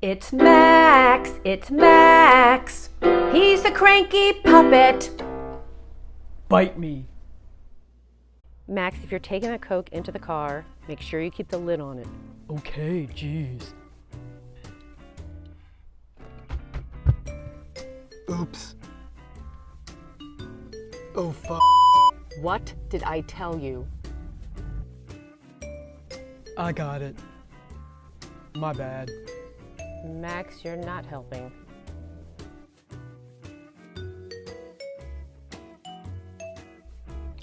It's Max, it's Max. He's the cranky puppet. Bite me. Max, if you're taking a Coke into the car, make sure you keep the lid on it. Okay, jeez. Oops. Oh, fuck. What did I tell you? I got it. My bad. Max, you're not helping.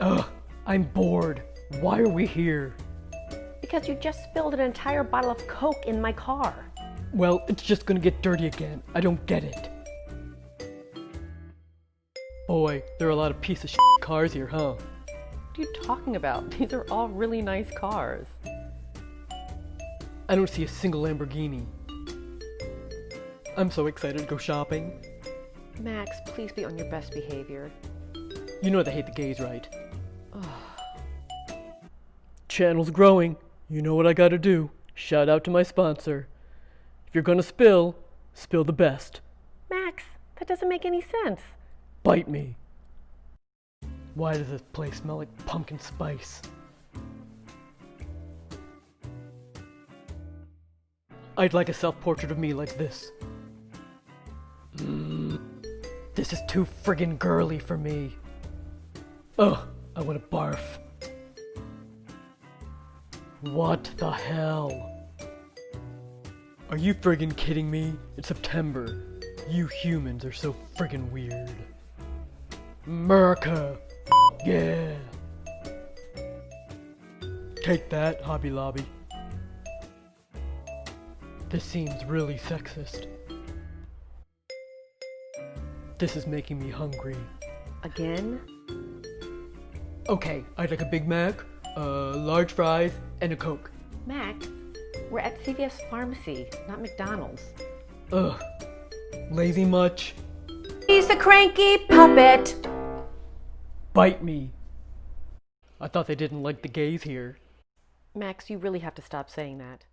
Ugh, I'm bored. Why are we here? Because you just spilled an entire bottle of Coke in my car. Well, it's just gonna get dirty again. I don't get it. Boy, there are a lot of piece of shit cars here, huh? What are you talking about? These are all really nice cars. I don't see a single Lamborghini. I'm so excited to go shopping. Max, please be on your best behavior. You know they hate the gays, right? Channel's growing. You know what I gotta do. Shout out to my sponsor. If you're gonna spill, spill the best. Max, that doesn't make any sense. Bite me. Why does this place smell like pumpkin spice? I'd like a self-portrait of me like this. This is too friggin' girly for me. Ugh, I wanna barf. What the hell? Are you friggin' kidding me? It's September. You humans are so friggin' weird. America! Yeah! Take that, Hobby Lobby. This seems really sexist. This is making me hungry. Again? Okay, I'd like a Big Mac, large fries, and a Coke. Max, we're at CVS Pharmacy, not McDonald's. Ugh. Lazy much? He's the cranky puppet. Bite me. I thought they didn't like the gays here. Max, you really have to stop saying that.